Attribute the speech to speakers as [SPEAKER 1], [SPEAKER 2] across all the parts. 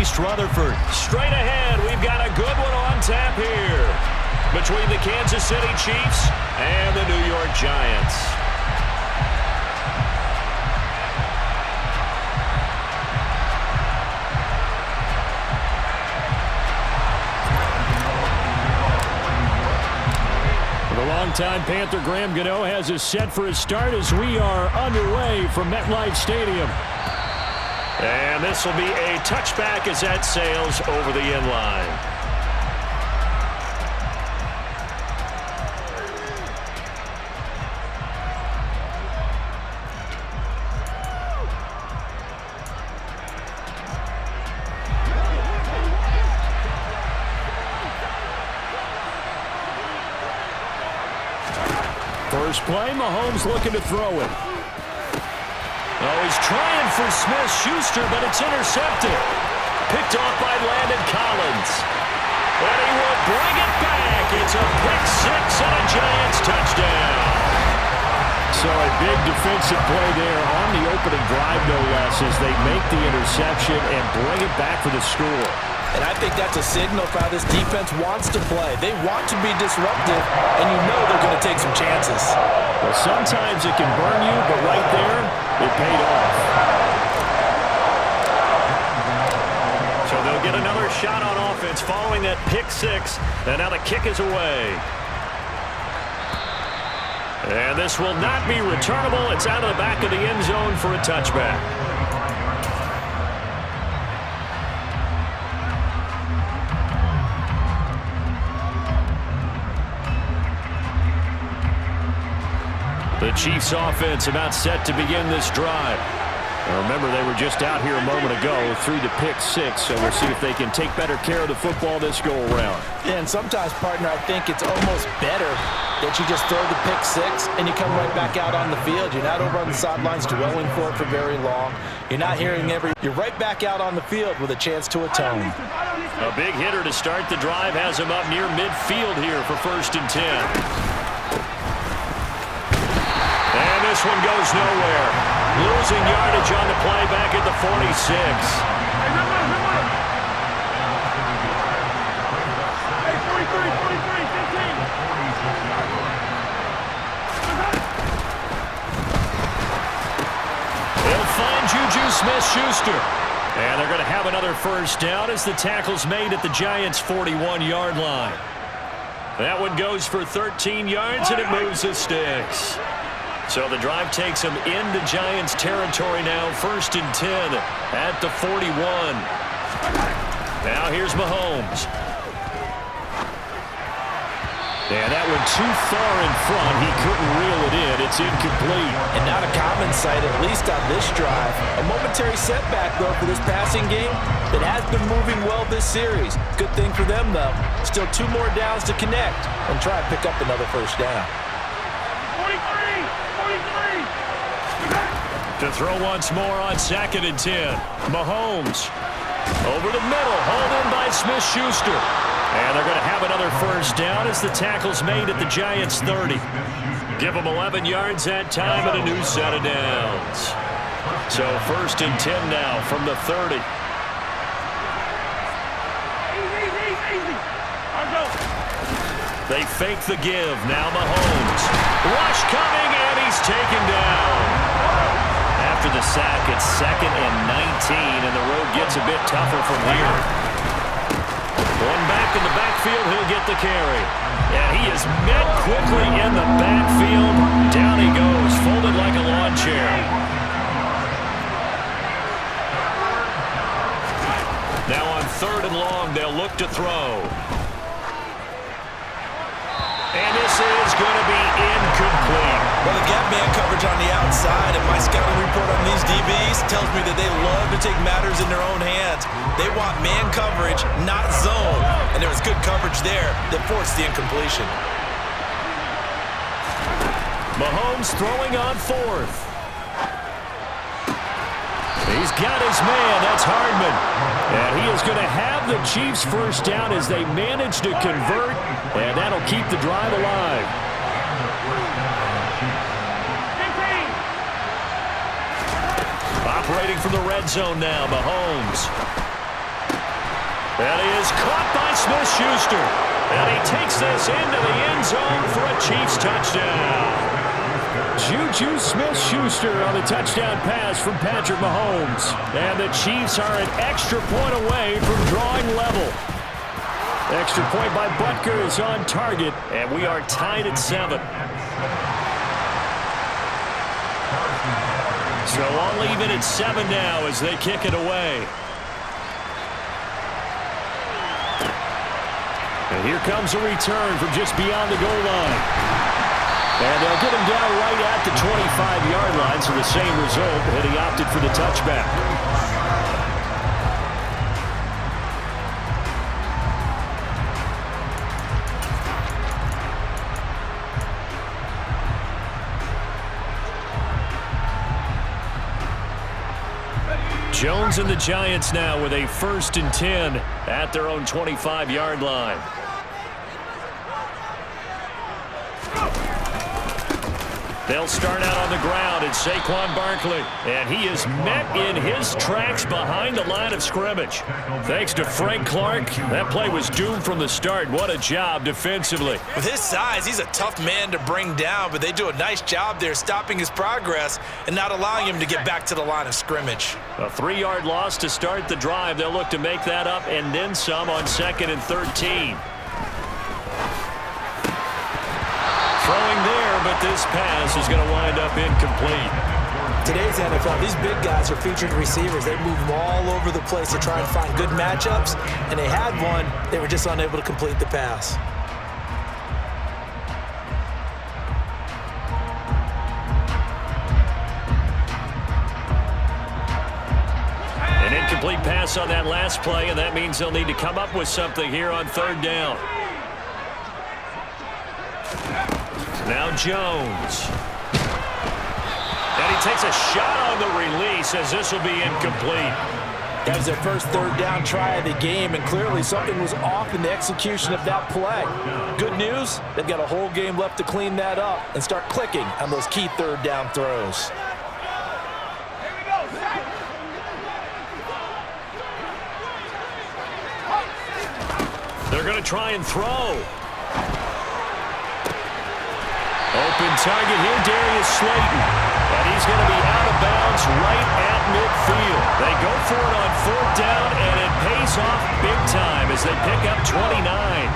[SPEAKER 1] East Rutherford.
[SPEAKER 2] Straight ahead, we've got a good one on tap here between the Kansas City Chiefs and the New York Giants.
[SPEAKER 1] The longtime Panther Graham Gano has us set for his start as we are underway from MetLife Stadium.
[SPEAKER 2] And this will be a touchback as that sails over the end line.
[SPEAKER 1] First play, Mahomes looking to throw it.
[SPEAKER 2] Oh, he's trying for Smith-Schuster, but it's intercepted. Picked off by Landon Collins. And he will bring it back. It's a pick six and a Giants touchdown.
[SPEAKER 1] So a big defensive play there on the opening drive, no less, as they make the interception and bring it back for the score.
[SPEAKER 3] And I think that's a signal for how this defense wants to play. They want to be disruptive, and you know they're going to take some chances.
[SPEAKER 1] Well, sometimes it can burn you, but right there, it paid off.
[SPEAKER 2] So they'll get another shot on offense following that pick six, and now the kick is away. And this will not be returnable. It's out of the back of the end zone for a touchback. The Chiefs offense about set to begin this drive. Now remember, they were just out here a moment ago through the pick six, so we'll see if they can take better care of the football this go-around.
[SPEAKER 3] Yeah, and sometimes, partner, I think it's almost better that you just throw the pick six and you come right back out on the field. You're not over on the sidelines dwelling for it for very long. You're not hearing You're right back out on the field with a chance to atone.
[SPEAKER 2] A big hitter to start the drive has him up near midfield here for 1st and 10. And this one goes nowhere. Losing yardage on the play back at the 46. They'll find Juju Smith-Schuster. And they're going to have another first down as the tackle's made at the Giants' 41-yard line. That one goes for 13 yards, and it moves the sticks. So the drive takes them into Giants territory now, 1st and 10 at the 41. Now here's Mahomes. And that one too far in front. He couldn't reel it in. It's incomplete.
[SPEAKER 3] And not a common sight, at least on this drive. A momentary setback, though, for this passing game that has been moving well this series. Good thing for them, though. Still 2 more downs to connect and try and pick up another first down.
[SPEAKER 2] To throw once more on 2nd and 10. Mahomes over the middle, hauled in by Smith-Schuster. And they're going to have another first down as the tackle's made at the Giants' 30. Give them 11 yards that time and a new set of downs. So 1st and 10 now from the 30. They fake the give. Now Mahomes. Rush coming, and he's taken down. After the sack, it's 2nd and 19, and the road gets a bit tougher from here. One back in the backfield, he'll get the carry. And he is met quickly in the backfield. Down he goes, folded like a lawn chair. Now on 3rd and long, they'll look to throw. And this is going to be incomplete.
[SPEAKER 3] Well, they've got man coverage on the outside, and my scouting report on these DBs tells me that they love to take matters in their own hands. They want man coverage, not zone. And there was good coverage there that forced the incompletion.
[SPEAKER 2] Mahomes throwing on 4th. He's got his man. That's Hardman. And he is going to have the Chiefs first down as they manage to convert, and that'll keep the drive alive. Operating from the red zone now, Mahomes. That is caught by Smith-Schuster. And he takes this into the end zone for a Chiefs touchdown.
[SPEAKER 1] Juju Smith-Schuster on the touchdown pass from Patrick Mahomes. And the Chiefs are an extra point away from drawing level. Extra point by Butker is on target.
[SPEAKER 2] And we are tied at 7. So all even at 7 now as they kick it away.
[SPEAKER 1] And here comes a return from just beyond the goal line. And they'll get him down right at the 25-yard line, so the same result, and he opted for the touchback.
[SPEAKER 2] Jones and the Giants now with a 1st and 10 at their own 25-yard line. They'll start out on the ground. It's Saquon Barkley. And he is met in his tracks behind the line of scrimmage. Thanks to Frank Clark, that play was doomed from the start. What a job defensively.
[SPEAKER 3] With his size, he's a tough man to bring down, but they do a nice job there stopping his progress and not allowing him to get back to the line of scrimmage.
[SPEAKER 2] A 3-yard loss to start the drive. They'll look to make that up and then some on 2nd and 13. Throwing there, but this pass is going to wind up incomplete.
[SPEAKER 3] Today's NFL, these big guys are featured receivers. They move them all over the place to try and find good matchups, and they had one. They were just unable to complete the pass.
[SPEAKER 2] An incomplete pass on that last play, and that means they'll need to come up with something here on 3rd down. Now Jones. And he takes a shot on the release as this will be incomplete.
[SPEAKER 3] That was their first 3rd down try of the game, and clearly something was off in the execution of that play. Good news, they've got a whole game left to clean that up and start clicking on those key 3rd down throws.
[SPEAKER 2] They're going to try and throw. Open target here, Darius Slayton. And he's going to be out of bounds right at midfield. They go for it on 4th down, and it pays off big time as they pick up 29.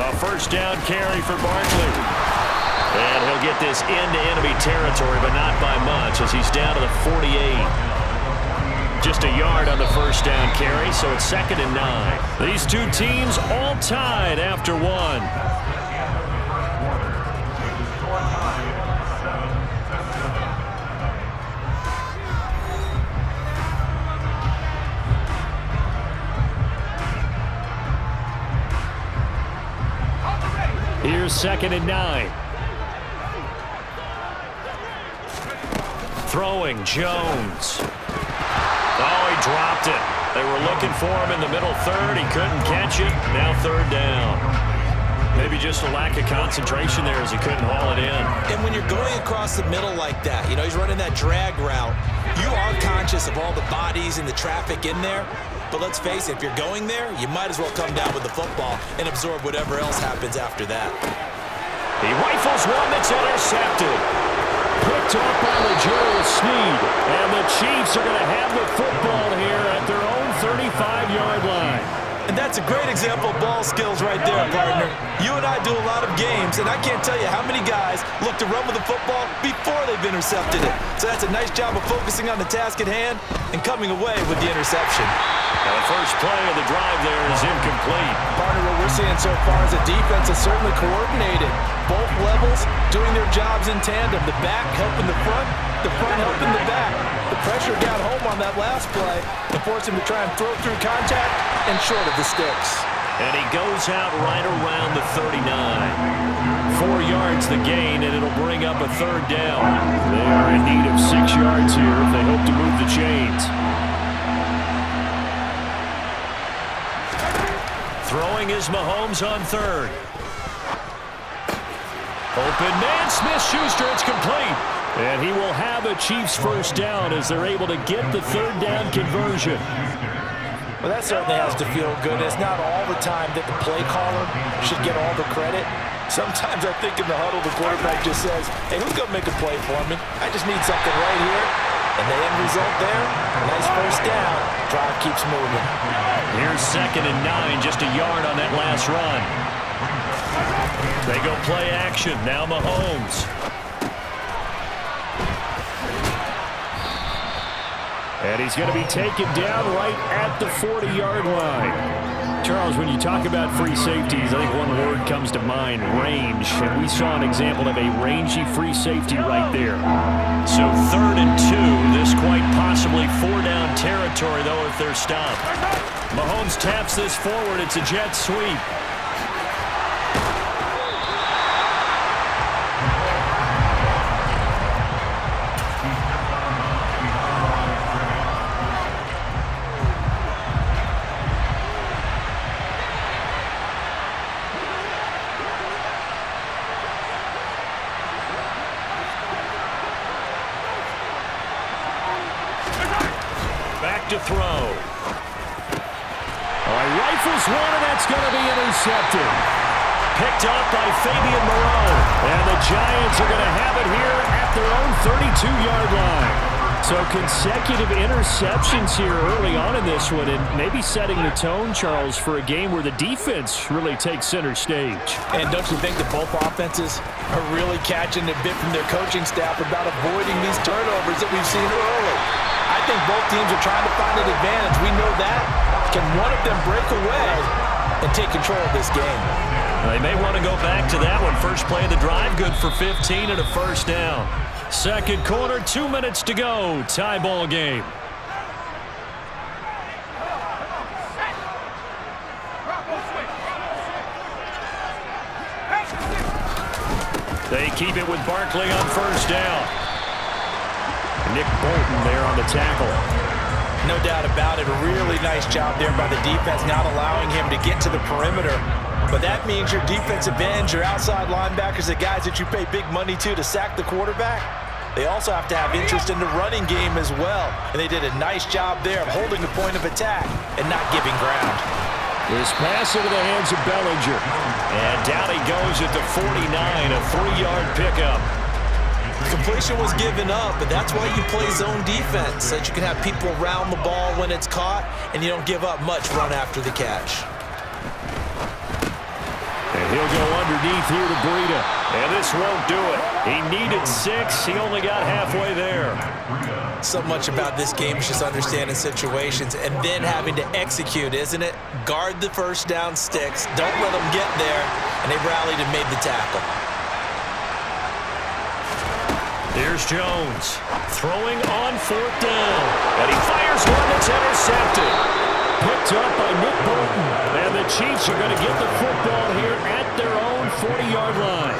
[SPEAKER 2] A 1st down carry for Barkley. And he'll get this into enemy territory, but not by much as he's down to the 48. Just a yard on the 1st down carry, so it's 2nd and 9. These two teams all tied after 1. Here's 2nd and 9. Throwing, Jones. Oh, he dropped it. They were looking for him in the middle 3rd. He couldn't catch it. Now 3rd down. Maybe just a lack of concentration there as he couldn't haul it in.
[SPEAKER 3] And when you're going across the middle like that, you know, he's running that drag route, you are conscious of all the bodies and the traffic in there. But let's face it, if you're going there, you might as well come down with the football and absorb whatever else happens after that.
[SPEAKER 2] He rifles one that's intercepted.
[SPEAKER 1] Picked off by L'Jarius Sneed. And the Chiefs are going to have the football here at their own 35-yard line.
[SPEAKER 3] And that's a great example of ball skills right there, partner. You and I do a lot of games, and I can't tell you how many guys look to run with the football before they've intercepted it. So that's a nice job of focusing on the task at hand and coming away with the interception.
[SPEAKER 2] And the first play of the drive there is incomplete.
[SPEAKER 3] Partner, what we're seeing so far is the defense is certainly coordinated. Both levels doing their jobs in tandem. The back helping the front helping the back. The pressure got home on that last play and forced him to try and throw through contact and short of the sticks.
[SPEAKER 2] And he goes out right around the 39. 4 yards the gain, and it'll bring up a 3rd down.
[SPEAKER 1] They are in need of 6 yards here if they hope to move the chains.
[SPEAKER 2] Throwing is Mahomes on 3rd. Open man, Smith-Schuster, it's complete.
[SPEAKER 1] And he will have a Chiefs first down as they're able to get the third down conversion.
[SPEAKER 3] Well, that certainly has to feel good. It's not all the time that the play caller should get all the credit. Sometimes I think in the huddle, the quarterback just says, hey, who's going to make a play for me? I just need something right here. And the end result there, nice first down. Drive keeps moving.
[SPEAKER 2] Here's 2nd and 9, just a yard on that last run. They go play action. Now Mahomes.
[SPEAKER 1] And he's going to be taken down right at the 40-yard line. Charles, when you talk about free safeties, I think one word comes to mind, range. And we saw an example of a rangy free safety right there.
[SPEAKER 2] So 3rd and 2. This quite possibly 4-down territory, though, if they're stopped. Mahomes taps this forward. It's a jet sweep. To throw.
[SPEAKER 1] Rifles one, and that's going to be intercepted.
[SPEAKER 2] Picked up by Fabian Moreau.
[SPEAKER 1] And the Giants are going to have it here at their own 32-yard line. So consecutive interceptions here early on in this one, and maybe setting the tone, Charles, for a game where the defense really takes center stage.
[SPEAKER 3] And don't you think that both offenses are really catching a bit from their coaching staff about avoiding these turnovers that we've seen early? I think both teams are trying to find an advantage. We know that. Can one of them break away and take control of this game?
[SPEAKER 2] They may want to go back to that one. First play of the drive, good for 15 and a first down.
[SPEAKER 1] Second quarter, 2 minutes to go. Tie ball game.
[SPEAKER 2] They keep it with Barkley on first down.
[SPEAKER 1] Nick Bolton there on the tackle.
[SPEAKER 3] No doubt about it. A really nice job there by the defense, not allowing him to get to the perimeter. But that means your defensive ends, your outside linebackers, the guys that you pay big money to sack the quarterback, they also have to have interest in the running game as well. And they did a nice job there of holding the point of attack and not giving ground.
[SPEAKER 1] This pass into the hands of Bellinger.
[SPEAKER 2] And down he goes at the 49, a 3-yard pickup.
[SPEAKER 3] Completion was given up, but that's why you play zone defense, so that you can have people around the ball when it's caught, and you don't give up much run after the catch.
[SPEAKER 1] And he'll go underneath here to Breida.
[SPEAKER 2] And this won't do it. He needed 6. He only got halfway there.
[SPEAKER 3] So much about this game is just understanding situations and then having to execute, isn't it? Guard the first down sticks. Don't let them get there. And they rallied and made the tackle.
[SPEAKER 2] Here's Jones throwing on 4th down. And he fires one that's intercepted.
[SPEAKER 1] Picked up by Nick Bolton. And the Chiefs are going to get the football here at their own 40-yard line.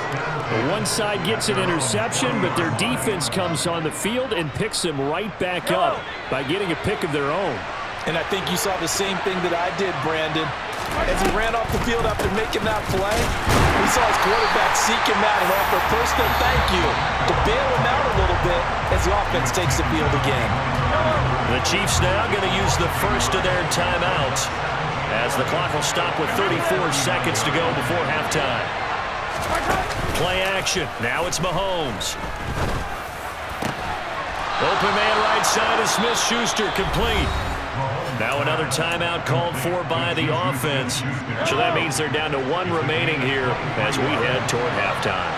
[SPEAKER 1] The one side gets an interception, but their defense comes on the field and picks them right back up by getting a pick of their own.
[SPEAKER 3] And I think you saw the same thing that I did, Brandon. As he ran off the field after making that play, we saw his quarterback seek him out and offer a personal thank you to bail him out a little bit as the offense takes the field again.
[SPEAKER 2] The Chiefs now going to use the first of their timeouts as the clock will stop with 34 seconds to go before halftime. Play action. Now it's Mahomes. Open man right side of Smith-Schuster, complete. Now another timeout called for by the offense. So that means they're down to 1 remaining here as we head toward halftime.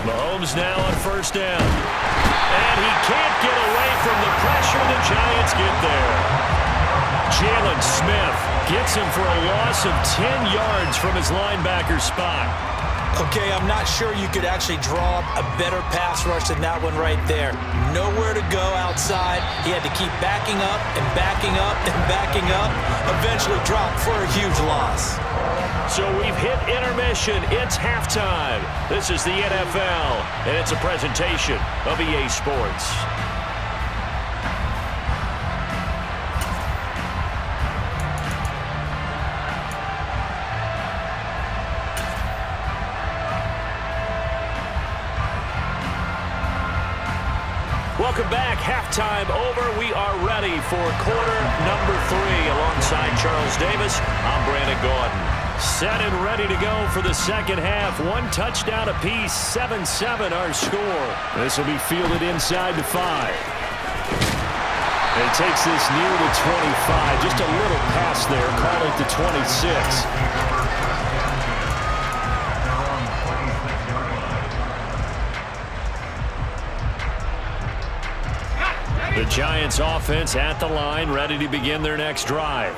[SPEAKER 2] Mahomes now on first down. And he can't get away from the pressure. The Giants get there. Jalen Smith gets him for a loss of 10 yards from his linebacker spot.
[SPEAKER 3] Okay, I'm not sure you could actually draw up a better pass rush than that one right there. Nowhere to go outside. He had to keep backing up and backing up and backing up. Eventually dropped for a huge loss.
[SPEAKER 2] So we've hit intermission. It's halftime. This is the NFL, and it's a presentation of EA Sports. Welcome back. Halftime over. We are ready for quarter number 3. Alongside Charles Davis, I'm Brandon Gordon.
[SPEAKER 1] Set and ready to go for the second half. 1 touchdown apiece, 7-7 our score. This will be fielded inside the 5. And he takes this near the 25. Just a little pass there. Call it the 26. The Giants offense at the line, ready to begin their next drive.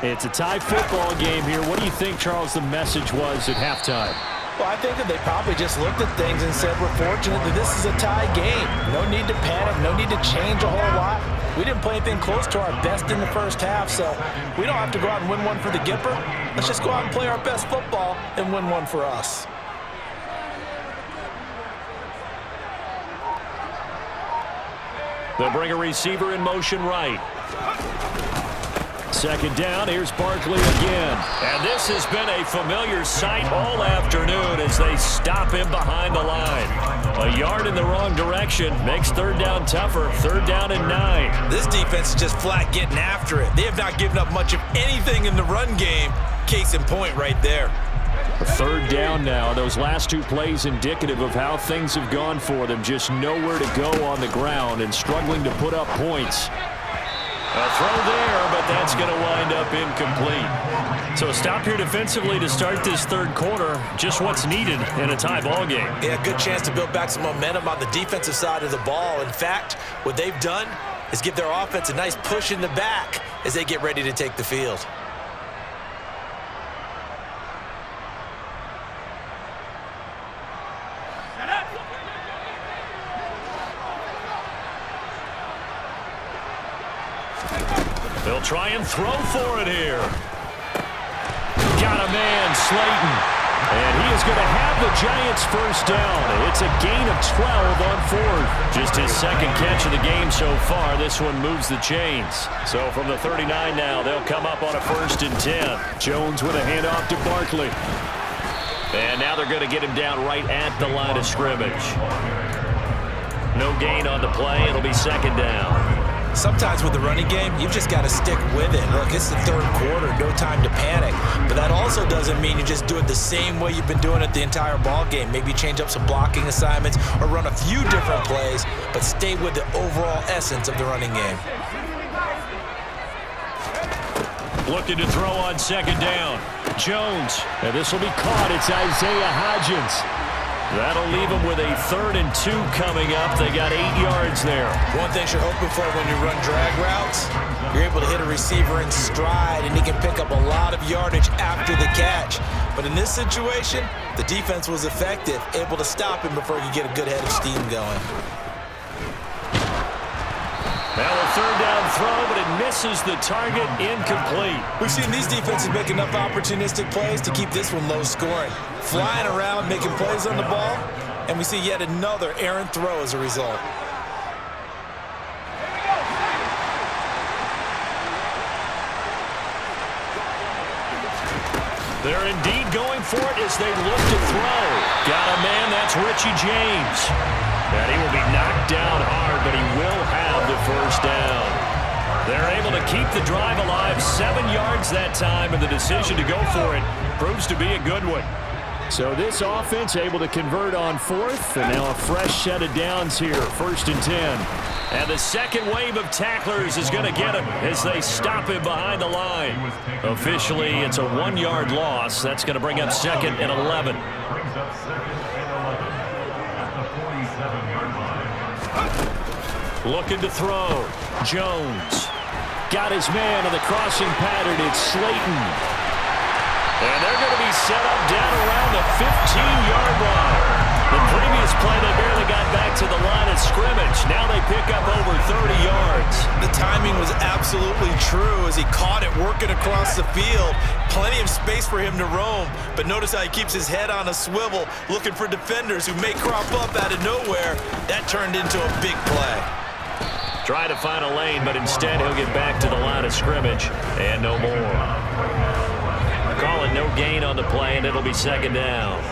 [SPEAKER 1] It's a tie football game here. What do you think, Charles, the message was at halftime?
[SPEAKER 3] Well, I think that they probably just looked at things and said, we're fortunate that this is a tie game. No need to panic, no need to change a whole lot. We didn't play anything close to our best in the first half, so we don't have to go out and win one for the Gipper. Let's just go out and play our best football and win one for us.
[SPEAKER 1] They'll bring a receiver in motion right. Second down, here's Barkley again.
[SPEAKER 2] And this has been a familiar sight all afternoon as they stop him behind the line. A yard in the wrong direction makes third down tougher. Third down and 9.
[SPEAKER 3] This defense is just flat getting after it. They have not given up much of anything in the run game. Case in point right there.
[SPEAKER 1] Third down now. Those last 2 plays indicative of how things have gone for them. Just nowhere to go on the ground and struggling to put up points.
[SPEAKER 2] A throw there, but that's going to wind up incomplete.
[SPEAKER 1] So a stop here defensively to start this third quarter. Just what's needed in a tie ball game.
[SPEAKER 3] Yeah, good chance to build back some momentum on the defensive side of the ball. In fact, what they've done is give their offense a nice push in the back as they get ready to take the field.
[SPEAKER 2] They'll try and throw for it here.
[SPEAKER 1] Got a man, Slayton. And he is going to have the Giants first down. It's a gain of 12 on 4th.
[SPEAKER 2] Just his second catch of the game so far. This one moves the chains. So from the 39 now, they'll come up on a 1st and 10.
[SPEAKER 1] Jones with a handoff to Barkley.
[SPEAKER 2] And now they're going to get him down right at the line of scrimmage. No gain on the play. It'll be second down.
[SPEAKER 3] Sometimes with the running game, you've just got to stick with it. Look, it's the third quarter, no time to panic. But that also doesn't mean you just do it the same way you've been doing it the entire ball game. Maybe change up some blocking assignments or run a few different plays, but stay with the overall essence of the running game.
[SPEAKER 2] Looking to throw on second down. Jones.
[SPEAKER 1] And this will be caught. It's Isaiah Hodgins.
[SPEAKER 2] That'll leave them with a 3rd and 2 coming up. They got 8 yards there.
[SPEAKER 3] One thing you're hoping for when you run drag routes, you're able to hit a receiver in stride, and he can pick up a lot of yardage after the catch. But in this situation, the defense was effective, able to stop him before he could get a good head of steam going.
[SPEAKER 2] Now a 3rd down throw, but it misses the target, incomplete.
[SPEAKER 3] We've seen these defenses make enough opportunistic plays to keep this one low scoring. Flying around, making plays on the ball, and we see yet another errant throw as a result.
[SPEAKER 2] They're indeed going for it as they look to throw. Got a man, that's Richie James. And he will be knocked down hard, but he will have the first down. They're able to keep the drive alive, 7 yards that time, and the decision to go for it proves to be a good one.
[SPEAKER 1] So this offense able to convert on 4th, and now a fresh set of downs here, 1st and 10.
[SPEAKER 2] And the second wave of tacklers is going to get him as they stop him behind the line. Officially, it's a 1-yard loss. That's going to bring up 2nd and 11. Looking to throw. Jones.
[SPEAKER 1] Got his man on the crossing pattern. It's Slayton.
[SPEAKER 2] And they're going to be set up down around the 15-yard line. The previous play, they barely got back to the line of scrimmage. Now they pick up over 30 yards.
[SPEAKER 3] The timing was absolutely true as he caught it working across the field. Plenty of space for him to roam. But notice how he keeps his head on a swivel, looking for defenders who may crop up out of nowhere. That turned into a big play.
[SPEAKER 2] Try to find a lane, but instead he'll get back to the line of scrimmage. And no more. Call it no gain on the play, and it'll be second down.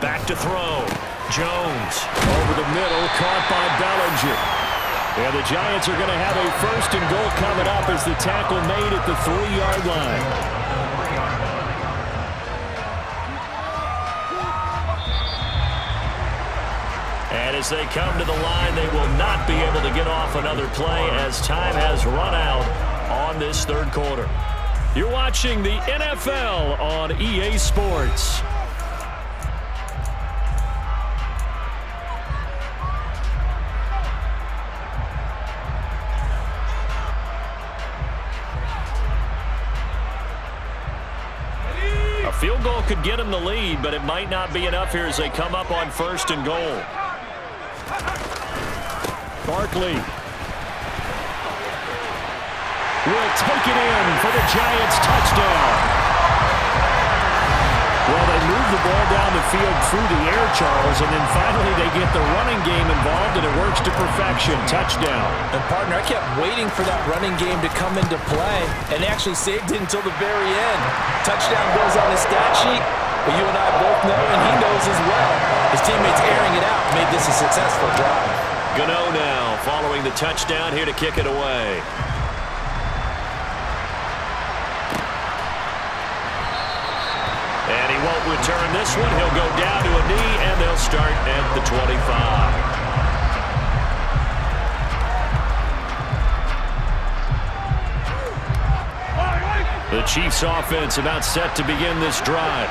[SPEAKER 2] Back to throw. Jones.
[SPEAKER 1] Over the middle, caught by Bellinger. And the Giants are going to have a 1st and goal coming up as the tackle made at the 3-yard line.
[SPEAKER 2] And as they come to the line, they will not be able to get off another play as time has run out on this 3rd quarter. You're watching the NFL on EA Sports. A field goal could get them the lead, but it might not be enough here as they come up on 1st and goal.
[SPEAKER 1] Barkley will take it in for the Giants touchdown. Well, they move the ball down the field through the air, Charles, and then finally they get the running game involved, and it works to perfection. Touchdown.
[SPEAKER 3] And, partner, I kept waiting for that running game to come into play, and they actually saved it until the very end. Touchdown goes on his stat sheet, but you and I both know, and he knows as well. His teammates airing it out made this a successful drive.
[SPEAKER 2] Gano now following the touchdown here to kick it away. And he won't return this one. He'll go down to a knee, and they'll start at the 25. The Chiefs offense about set to begin this drive.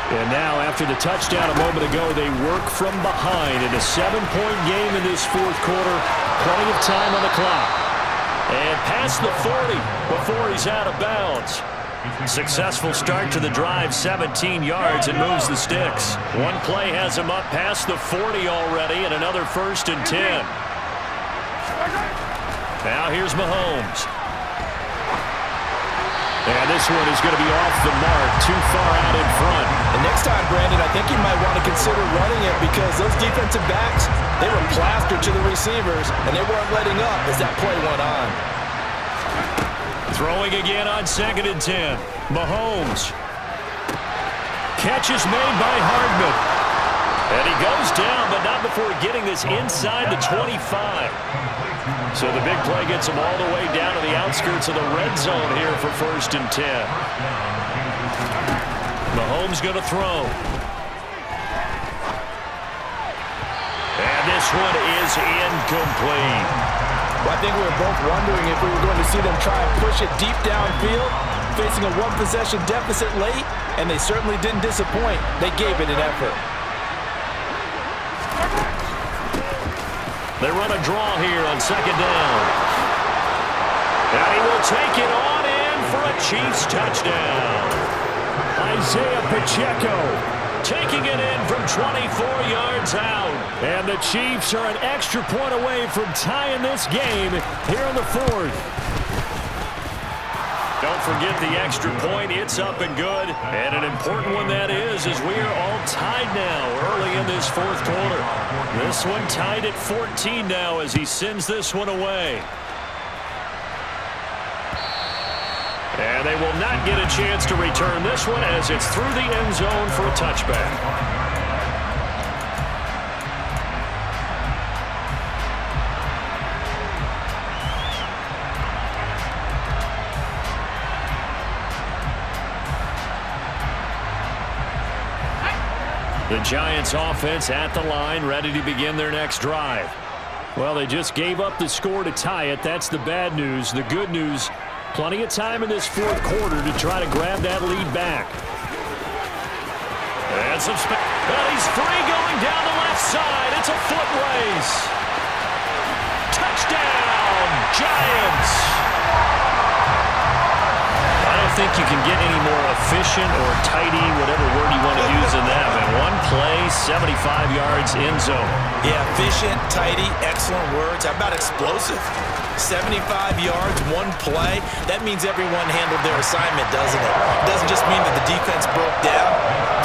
[SPEAKER 1] And now, after the touchdown a moment ago, they work from behind in a 7-point game in this 4th quarter. Plenty of time on the clock.
[SPEAKER 2] And past the 40 before he's out of bounds. Successful start to the drive, 17 yards, and moves the sticks. One play has him up past the 40 already, and another 1st and 10. Now here's Mahomes.
[SPEAKER 1] And this one is going to be off the mark, too far out in front.
[SPEAKER 3] And next time, Brandon, I think you might want to consider running it because those defensive backs, they were plastered to the receivers, and they weren't letting up as that play went on.
[SPEAKER 2] Throwing again on 2nd and 10. Mahomes.
[SPEAKER 1] Catch is made by Hardman.
[SPEAKER 2] And he goes down, but not before getting this inside the 25. So the big play gets him all the way down to the outskirts of the red zone here for 1st and 10. Mahomes going to throw. And this one is incomplete.
[SPEAKER 3] Well, I think we were both wondering if we were going to see them try and push it deep downfield, facing a 1-possession deficit late, and they certainly didn't disappoint. They gave it an effort.
[SPEAKER 2] They run a draw here on 2nd down. And he will take it on in for a Chiefs touchdown.
[SPEAKER 1] Isaiah Pacheco
[SPEAKER 2] taking it in from 24 yards out.
[SPEAKER 1] And the Chiefs are an extra point away from tying this game here in the 4th.
[SPEAKER 2] Don't forget the extra point. It's up and good. And an important one that is, as we are all tied now early in this 4th quarter. This one tied at 14 now as he sends this one away. And they will not get a chance to return this one as it's through the end zone for a touchback. The Giants offense at the line, ready to begin their next drive.
[SPEAKER 1] Well, they just gave up the score to tie it. That's the bad news. The good news, plenty of time in this 4th quarter to try to grab that lead back.
[SPEAKER 2] And some well, he's free going down the left side. It's a foot race. Touchdown, Giants. I don't think you can get any more efficient or tidy, whatever word you want to use in that. Man, one play, 75 yards in zone.
[SPEAKER 3] Yeah, efficient, tidy, excellent words. How about explosive? 75 yards, one play. That means everyone handled their assignment, doesn't it? It doesn't just mean that the defense broke down.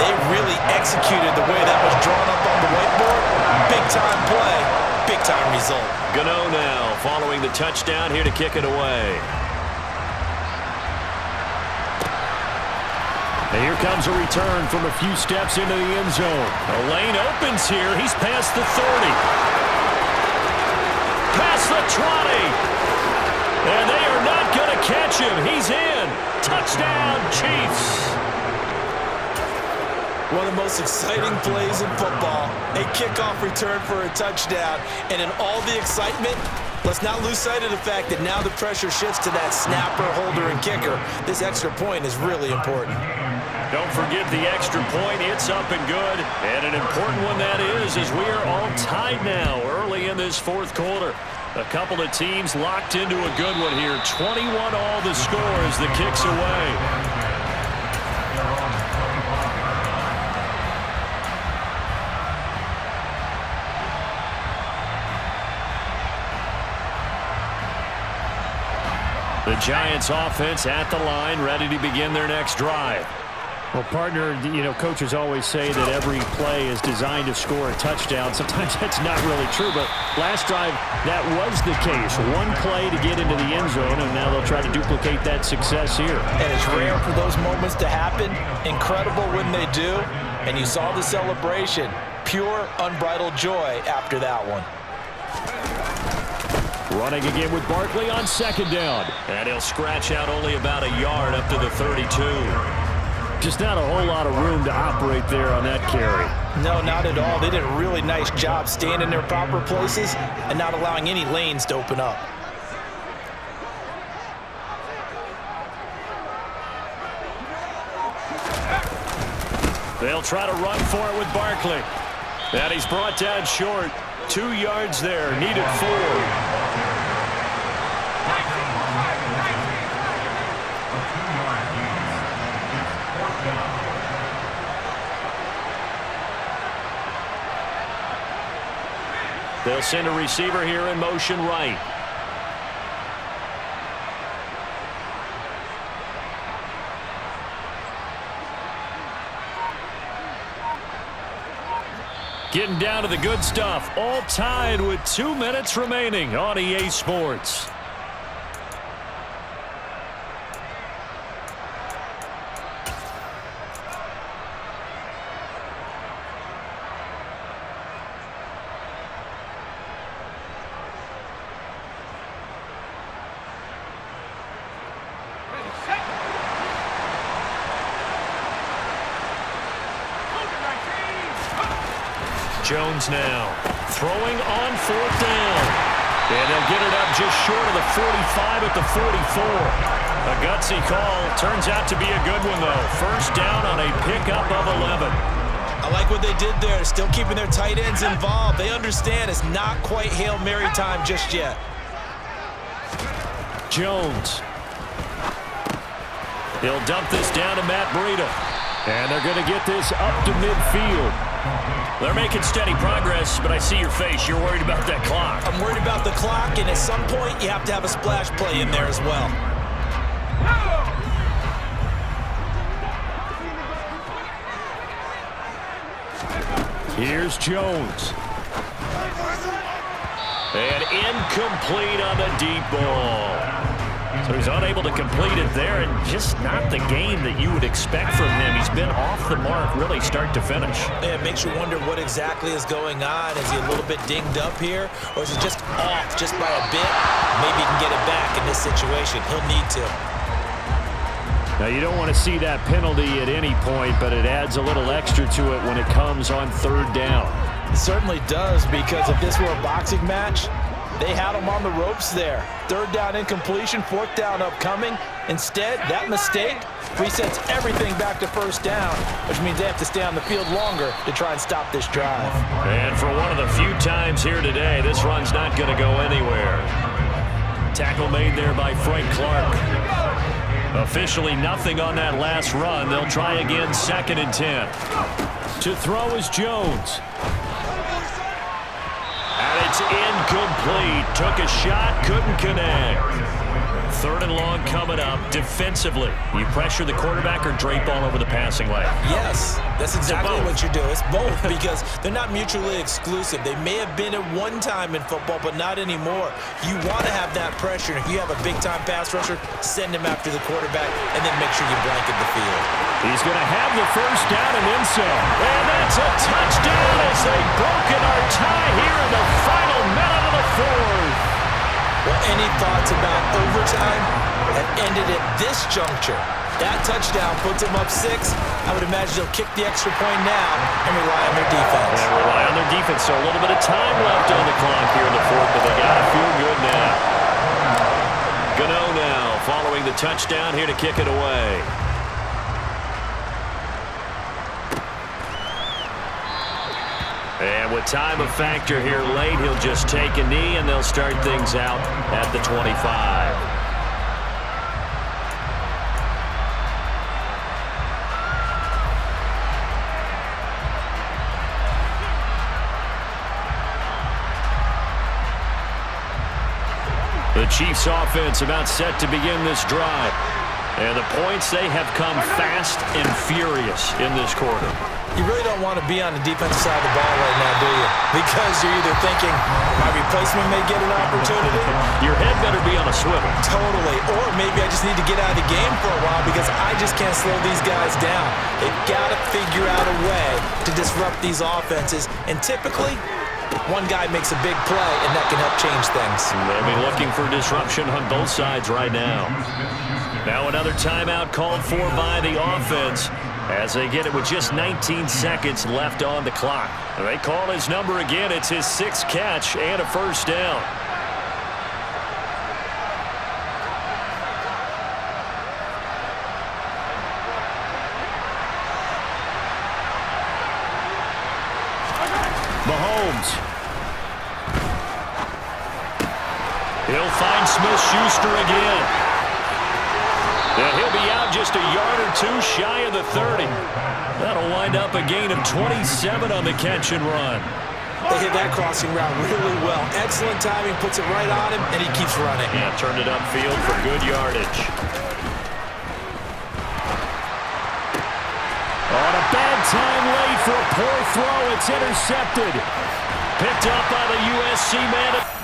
[SPEAKER 3] They really executed the way that was drawn up on the whiteboard. Big-time play, big-time result.
[SPEAKER 2] Gano now following the touchdown here to kick it away.
[SPEAKER 1] And here comes a return from a few steps into the end zone.
[SPEAKER 2] The lane opens here. He's past the 30. Past the 20. And they are not going to catch him. He's in. Touchdown, Chiefs.
[SPEAKER 3] One of the most exciting plays in football, a kickoff return for a touchdown. And in all the excitement, let's not lose sight of the fact that now the pressure shifts to that snapper, holder, and kicker. This extra point is really important.
[SPEAKER 2] Don't forget the extra point. It's up and good. And an important one that is, as we are all tied now early in this fourth quarter. A couple of teams locked into a good one here. 21 all the score as the kick's away. The Giants offense at the line, ready to begin their next drive.
[SPEAKER 1] Well, partner, coaches always say that every play is designed to score a touchdown. Sometimes that's not really true, but last drive, that was the case. One play to get into the end zone, and now they'll try to duplicate that success here.
[SPEAKER 3] And it's rare for those moments to happen. Incredible when they do. And you saw the celebration. Pure, unbridled joy after that one.
[SPEAKER 1] Running again with Barkley on second down.
[SPEAKER 2] And he'll scratch out only about a yard up to the 32.
[SPEAKER 1] Just not a whole lot of room to operate there on that carry.
[SPEAKER 3] No, not at all. They did a really nice job staying in their proper places and not allowing any lanes to open up.
[SPEAKER 2] They'll try to run for it with Barkley. And he's brought down short. 2 yards there, needed 4. They'll send a receiver here in motion right. Getting down to the good stuff. All tied with 2 minutes remaining on EA Sports. Jones now throwing on fourth down. And they'll get it up just short of the 45 at the 44. A gutsy call. Turns out to be a good one, though. First down on a pickup of 11.
[SPEAKER 3] I like what they did there, still keeping their tight ends involved. They understand it's not quite Hail Mary time just yet.
[SPEAKER 2] Jones. He'll dump this down to Matt Breida.
[SPEAKER 1] And they're going to get this up to midfield.
[SPEAKER 2] They're making steady progress, but I see your face. You're worried about that clock.
[SPEAKER 3] I'm worried about the clock, and at some point, you have to have a splash play in there as well.
[SPEAKER 1] Here's Jones.
[SPEAKER 2] And incomplete on the deep ball. So he's unable to complete it there, and just not the game that you would expect from him. He's been off the mark really start to finish.
[SPEAKER 3] Yeah, it makes you wonder what exactly is going on. Is he a little bit dinged up here, or is he just off just by a bit? Maybe he can get it back in this situation. He'll need to.
[SPEAKER 1] Now, you don't want to see that penalty at any point, but it adds a little extra to it when it comes on third down.
[SPEAKER 3] It certainly does, because if this were a boxing match, they had him on the ropes there. Third down incompletion, fourth down upcoming. Instead, that mistake resets everything back to first down, which means they have to stay on the field longer to try and stop this drive.
[SPEAKER 2] And for one of the few times here today, this run's not going to go anywhere. Tackle made there by Frank Clark. Officially nothing on that last run. They'll try again, 2nd and 10.
[SPEAKER 1] To throw is Jones.
[SPEAKER 2] And it's incomplete. Took a shot, couldn't connect. Third and long coming up. Defensively, you pressure the quarterback or drape all over the passing lane?
[SPEAKER 3] Yes, that's exactly what you do. It's both because they're not mutually exclusive. They may have been at one time in football, but not anymore. You want to have that pressure. If you have a big-time pass rusher, send him after the quarterback, and then make sure you blanket the field.
[SPEAKER 1] He's going to have the first down and then some. And that's a touchdown as they've broken our tie here in the final minute of the fourth.
[SPEAKER 3] Well, any thoughts about overtime have ended at this juncture. That touchdown puts them up 6. I would imagine they'll kick the extra point now and rely on their defense.
[SPEAKER 2] Yeah, rely on their defense. So a little bit of time left on the clock here in the fourth, but they got to feel good now. Gano now following the touchdown here to kick it away. And with time a factor here late, he'll just take a knee, and they'll start things out at the 25. The Chiefs offense about set to begin this drive. And the points, they have come fast and furious in this quarter.
[SPEAKER 3] You really don't want to be on the defensive side of the ball right now, do you? Because you're either thinking, my replacement may get an opportunity.
[SPEAKER 2] Your head better be on a swivel.
[SPEAKER 3] Totally. Or maybe I just need to get out of the game for a while because I just can't slow these guys down. They've got to figure out a way to disrupt these offenses. And typically, one guy makes a big play, and that can help change things.
[SPEAKER 2] They'll be looking for disruption on both sides right now. Now another timeout called for by the offense as they get it with just 19 seconds left on the clock. They call his number again. It's his 6th catch and a first down.
[SPEAKER 1] Mahomes.
[SPEAKER 2] He'll find Smith-Schuster again. And he'll be out just a yard or two shy of the 30. That'll wind up a gain of 27 on the catch and run.
[SPEAKER 3] They hit that crossing route really well. Excellent timing, puts it right on him, and he keeps running.
[SPEAKER 2] Yeah, turned it upfield for good yardage.
[SPEAKER 1] On a bad time late for a poor throw. It's intercepted. Picked up by the USC man.